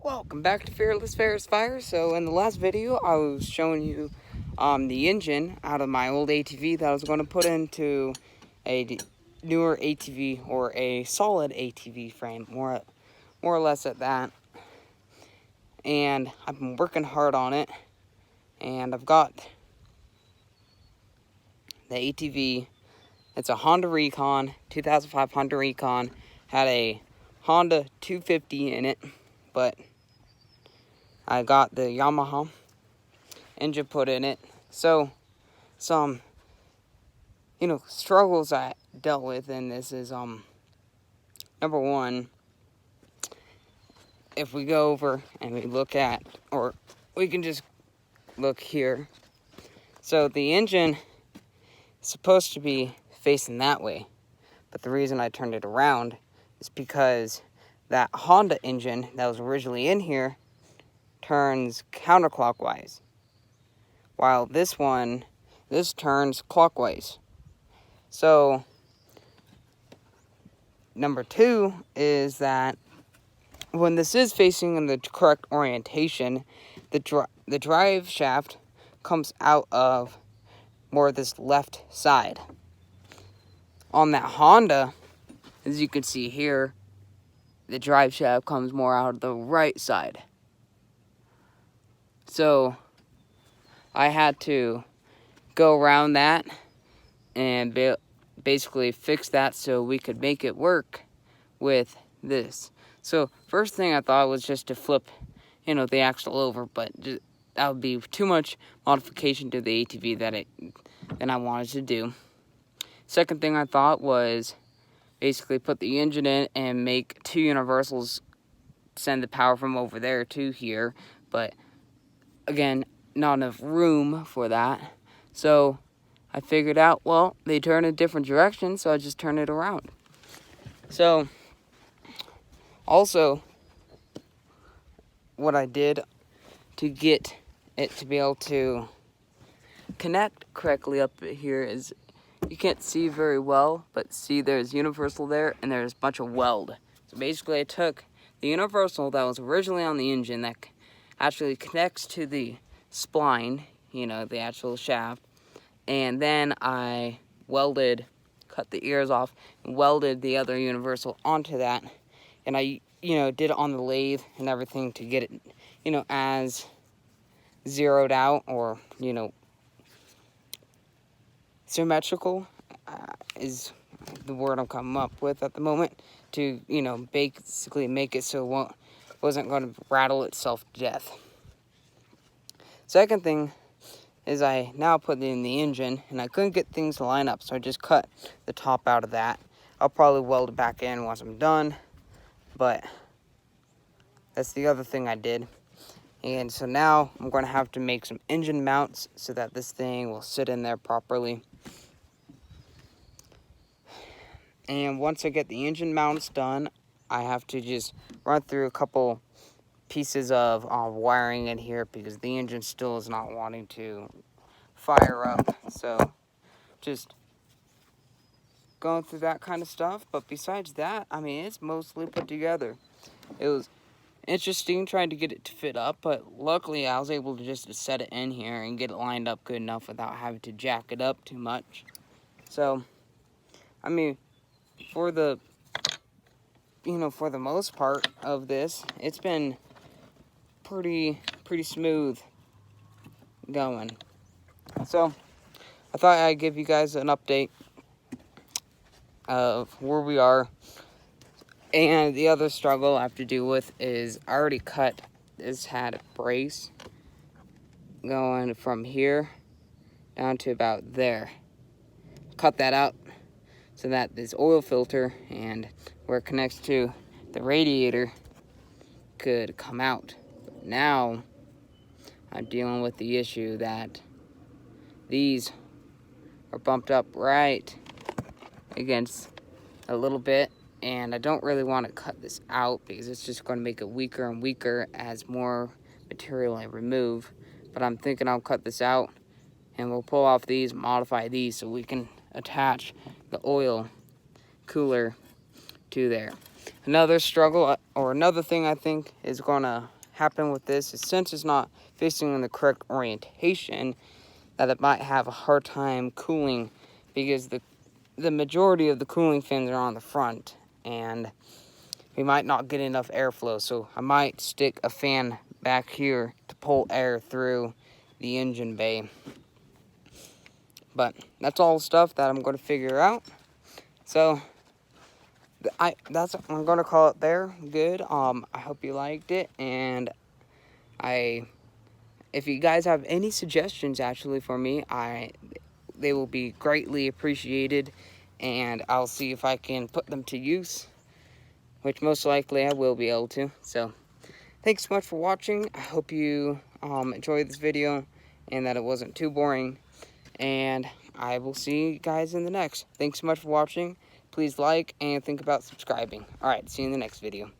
Welcome back to Fearless Ferris Fire. So in the last video, I was showing you the engine out of my old ATV that I was going to put into a newer ATV or a solid ATV frame, more or less at that. And I've been working hard on it, and I've got the ATV. It's a Honda Recon, 2005 Honda Recon. Had a Honda 250 in it, but I got the Yamaha engine put in it. So some struggles I dealt with in this is number one, if we go over and we look at, or we can just look here. So the engine is supposed to be facing that way, but the reason I turned it around is because that Honda engine that was originally in here turns counterclockwise, while this turns clockwise. So number two is that when this is facing in the correct orientation, the drive shaft comes out of more this left side. On that Honda, as you can see here, the drive shaft comes more out of the right side. So I had to go around that and basically fix that so we could make it work with this. So first thing I thought was just to flip, the axle over, but that would be too much modification to the ATV that I wanted to do. Second thing I thought was basically put the engine in and make two universals, send the power from over there to here, but again, not enough room for that. So I figured out, well, they turn in a different direction, so I just turn it around. So also, what I did to get it to be able to connect correctly up here is, you can't see very well, but see there's universal there and there's a bunch of weld. So basically I took the universal that was originally on the engine that actually connects to the spline, the actual shaft, and then I cut the ears off and welded the other universal onto that, and I did it on the lathe and everything to get it as zeroed out, or symmetrical is the word I'm coming up with at the moment, to basically make it so it wasn't going to rattle itself to death. Second thing is I now put it in the engine, and I couldn't get things to line up, so I just cut the top out of that. I'll probably weld it back in once I'm done, but that's the other thing I did. And so now I'm going to have to make some engine mounts so that this thing will sit in there properly. And once I get the engine mounts done, I have to just run through a couple pieces of wiring in here because the engine still is not wanting to fire up. So just going through that kind of stuff. But besides that, it's mostly put together. It was interesting trying to get it to fit up, but luckily I was able to just set it in here and get it lined up good enough without having to jack it up too much. So for the most part of this, it's been pretty smooth going. So I thought I'd give you guys an update of where we are. And the other struggle I have to deal with is I already cut this had a brace going from here down to about there. Cut that out so that this oil filter and where it connects to the radiator could come out. But now I'm dealing with the issue that these are bumped up right against a little bit, and I don't really want to cut this out because it's just going to make it weaker and weaker as more material I remove. But I'm thinking I'll cut this out and we'll pull off these, modify these so we can attach the oil cooler to there. Another struggle or another thing I think is gonna happen with this is, since it's not facing in the correct orientation, that it might have a hard time cooling, because the majority of the cooling fins are on the front, and we might not get enough airflow. So I might stick a fan back here to pull air through the engine bay. But that's all stuff that I'm going to figure out. So I'm going to call it there. Good. I hope you liked it, and if you guys have any suggestions actually for me, they will be greatly appreciated, and I'll see if I can put them to use, which most likely I will be able to. So thanks so much for watching. I hope you enjoyed this video and that it wasn't too boring, and I will see you guys in the next. Thanks so much for watching. Please like and think about subscribing. Alright, see you in the next video.